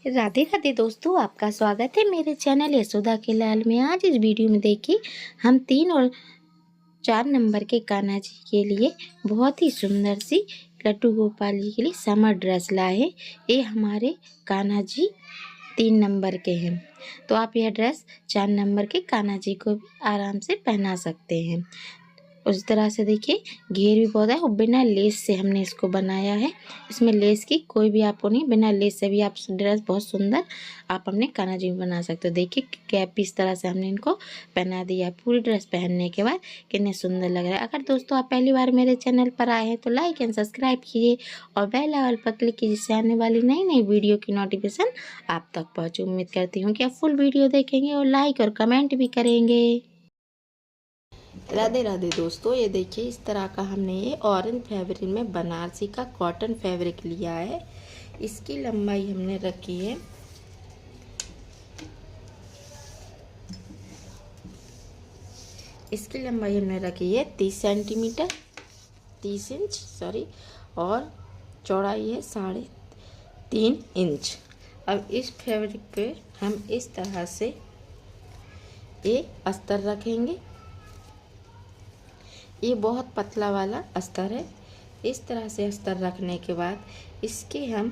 राधे राधे दोस्तों, आपका स्वागत है मेरे चैनल यशोदा के लाल में। आज इस वीडियो में देखिए हम 3 और 4 नंबर के कान्हा जी के लिए बहुत ही सुंदर सी लड्डू गोपाल जी के लिए समर ड्रेस लाए हैं। ये हमारे कान्हा जी 3 नंबर के हैं, तो आप यह ड्रेस 4 नंबर के कान्हा जी को भी आराम से पहना सकते हैं। उस तरह से देखिए घेर भी बहुत है और बिना लेस से हमने इसको बनाया है। इसमें लेस की कोई भी आपको नहीं, बिना लेस से भी आप ड्रेस बहुत सुंदर आप अपने कान्हा जी में बना सकते हो। देखिए कैप भी इस तरह से हमने इनको पहना दिया। पूरी ड्रेस पहनने के बाद कितने सुंदर लग रहा है। अगर दोस्तों आप पहली बार मेरे चैनल पर आए हैं तो लाइक एंड सब्सक्राइब कीजिए और बेल आइकन पर क्लिक कीजिए, जिससे आने वाली नई नई वीडियो की नोटिफिकेशन आप तक पहुँचे। उम्मीद करती हूँ कि आप फुल वीडियो देखेंगे और लाइक और कमेंट भी करेंगे। राधे राधे दोस्तों, ये देखिए इस तरह का हमने ये ऑरेंज फैब्रिक में बनारसी का कॉटन फैब्रिक लिया है। इसकी लंबाई हमने रखी है 30 सेंटीमीटर 30 इंच सॉरी, और चौड़ाई है 3.5 इंच। अब इस फैब्रिक पे हम इस तरह से ये अस्तर रखेंगे। ये बहुत पतला वाला अस्तर है। इस तरह से अस्तर रखने के बाद इसके हम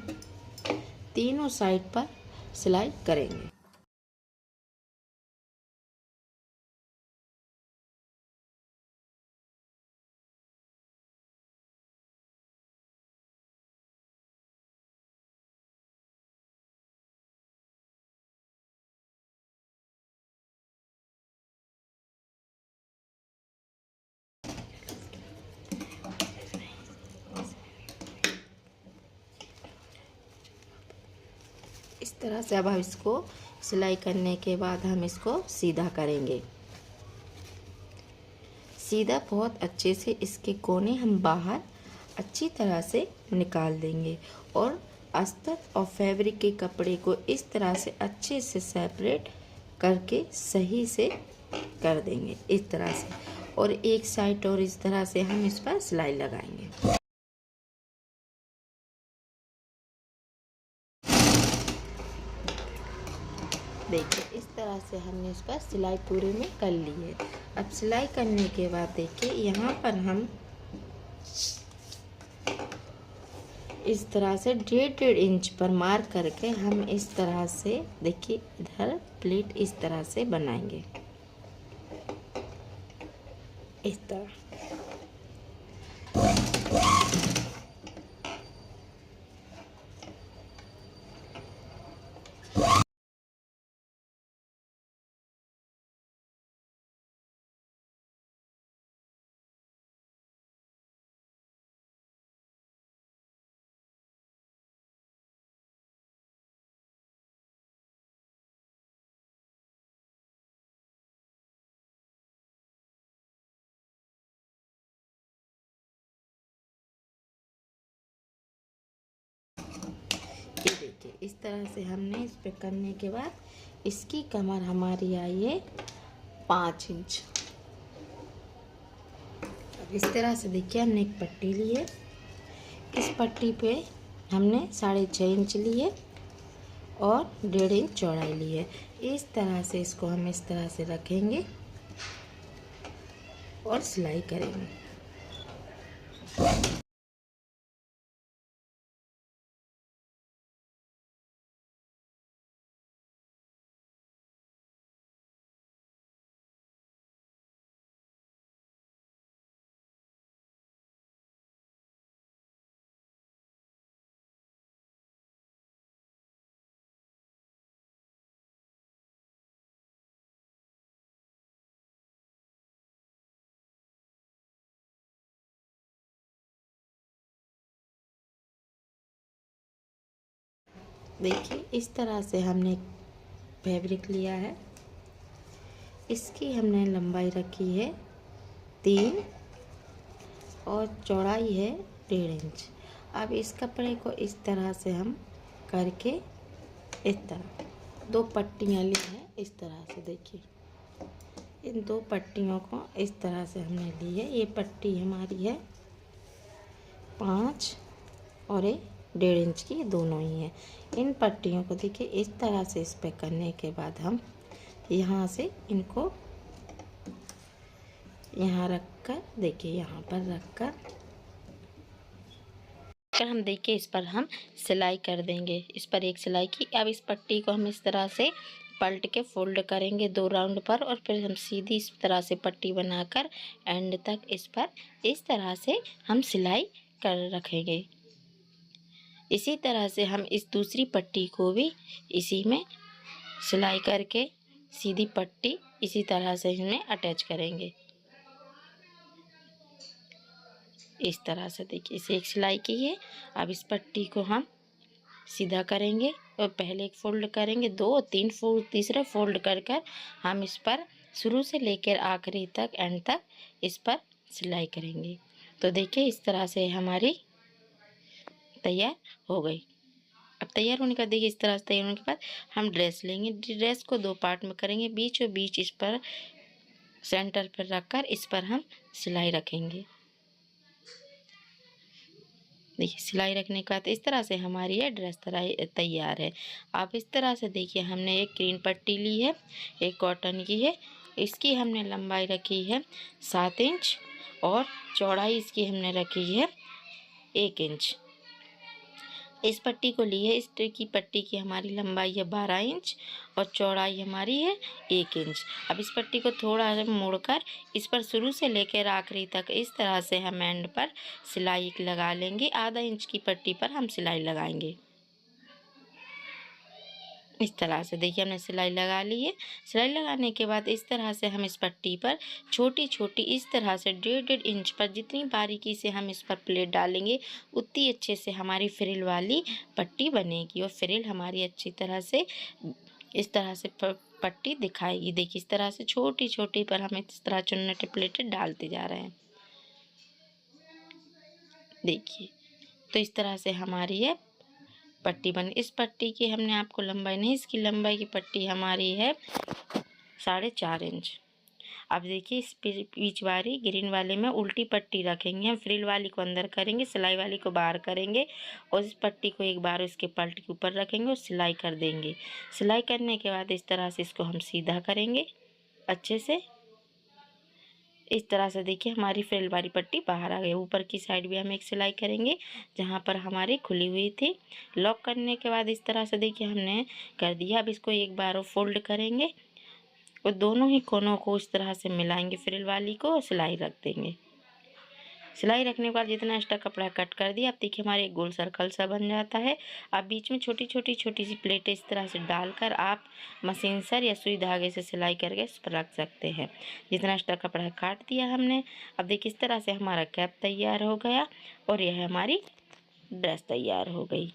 तीनों साइड पर सिलाई करेंगे। इस तरह से अब हम इसको सिलाई करने के बाद हम इसको सीधा करेंगे। सीधा बहुत अच्छे से इसके कोने हम बाहर अच्छी तरह से निकाल देंगे और अस्तर और फैब्रिक के कपड़े को इस तरह से अच्छे से सेपरेट करके सही से कर देंगे इस तरह से, और एक साइड और इस तरह से हम इस पर सिलाई लगाएंगे। देखिए इस तरह से हमने इस पर सिलाई पूरे में कर ली है। अब सिलाई करने के बाद देखिए यहाँ पर हम इस तरह से 1.5 इंच पर मार्क करके हम इस तरह से देखिए इधर प्लेट इस तरह से बनाएंगे, इस तरह। ये देखिए इस तरह से हमने इस पे करने के बाद इसकी कमर हमारी आई है 5 इंच। अब इस तरह से देखिए हमने एक पट्टी ली है। इस पट्टी पे हमने 6.5 इंच ली है और 1.5 इंच चौड़ाई ली है। इस तरह से इसको हम इस तरह से रखेंगे और सिलाई करेंगे। देखिए इस तरह से हमने फैब्रिक लिया है। इसकी हमने लंबाई रखी है 3 और चौड़ाई है 1.5 इंच। अब इस कपड़े को इस तरह से हम करके इस तरह 2 पट्टियाँ ली हैं। इस तरह से देखिए इन 2 पट्टियों को इस तरह से हमने ली है। ये पट्टी हमारी है 5 और ये 1.5 इंच की, ये दोनों ही हैं। इन पट्टियों को देखिए इस तरह से इस पे करने के बाद हम यहाँ से इनको यहाँ रख कर, देखिए यहाँ पर रख कर हम देखिए इस पर हम सिलाई कर देंगे। इस पर एक सिलाई की। अब इस पट्टी को हम इस तरह से पलट के फोल्ड करेंगे 2 राउंड पर, और फिर हम सीधी इस तरह से पट्टी बनाकर एंड तक इस पर इस तरह से हम सिलाई कर रखेंगे। इसी तरह से हम इस दूसरी पट्टी को भी इसी में सिलाई करके सीधी पट्टी इसी तरह से इसमें अटैच करेंगे। इस तरह से देखिए इसे एक सिलाई की है। अब इस पट्टी को हम सीधा करेंगे और पहले एक फोल्ड करेंगे, 2 और 3 फोल्ड, तीसरा फोल्ड कर कर हम इस पर शुरू से लेकर आखिरी तक एंड तक इस पर सिलाई करेंगे। तो देखिए इस तरह से हमारी तैयार हो गई। अब तैयार होने का देखिए इस तरह से तैयार होने के बाद हम ड्रेस लेंगे। ड्रेस को 2 पार्ट में करेंगे। बीचों बीच इस पर सेंटर पर रखकर इस पर हम सिलाई रखेंगे। देखिए सिलाई रखने के बाद इस तरह से हमारी ये ड्रेस तैयार है। आप इस तरह से देखिए हमने एक ग्रीन पट्टी ली है, एक कॉटन की है। इसकी हमने लंबाई रखी है 7 इंच और चौड़ाई इसकी हमने रखी है 1 इंच। इस पट्टी को ली है। इस की पट्टी की हमारी लंबाई है 12 इंच और चौड़ाई हमारी है 1 इंच। अब इस पट्टी को थोड़ा सा मोड़कर इस पर शुरू से लेकर आखिरी तक इस तरह से हम एंड पर सिलाई लगा लेंगे। आधा इंच की पट्टी पर हम सिलाई लगाएंगे। इस तरह से देखिए हमने सिलाई लगा ली है। सिलाई लगाने के बाद इस तरह से हम इस पट्टी पर छोटी छोटी इस तरह से 1.5 इंच पर जितनी बारीकी से हम इस पर प्लेट डालेंगे उतनी अच्छे से हमारी फ्रिल वाली पट्टी बनेगी और फ्रिल हमारी अच्छी तरह से इस तरह से पट्टी दिखाएगी। देखिए इस तरह से छोटी छोटी पर हम इस तरह चुन्नटे प्लेटें डालते जा रहे हैं। देखिए तो इस तरह से हमारी है पट्टी बन। इस पट्टी की हमने आपको लंबाई नहीं, इसकी लंबाई की पट्टी हमारी है 4.5 इंच। अब देखिए इस बीच वाली ग्रीन वाले में उल्टी पट्टी रखेंगे। हम फ्रिल वाली को अंदर करेंगे, सिलाई वाली को बाहर करेंगे और इस पट्टी को एक बार इसके पलट के ऊपर रखेंगे और सिलाई कर देंगे। सिलाई करने के बाद इस तरह से इसको हम सीधा करेंगे अच्छे से। इस तरह से देखिए हमारी फ्रिल वाली पट्टी बाहर आ गई। ऊपर की साइड भी हम एक सिलाई करेंगे जहाँ पर हमारी खुली हुई थी। लॉक करने के बाद इस तरह से देखिए हमने कर दिया। अब इसको एक बार और फोल्ड करेंगे और दोनों ही कोनों को इस तरह से मिलाएंगे फ्रिल वाली को और सिलाई रख देंगे। सिलाई रखने के बाद जितना एक्स्ट्रा कपड़ा कट कर दिया, अब देखिए हमारे एक गोल सर्कल सा बन जाता है। अब बीच में छोटी छोटी सी प्लेटें इस तरह से डालकर आप मशीन सर या सुई धागे से सिलाई करके इस पर रख सकते हैं। जितना एक्स्ट्रा कपड़ा काट दिया हमने। अब देखिए इस तरह से हमारा कैप तैयार हो गया और यह हमारी ड्रेस तैयार हो गई।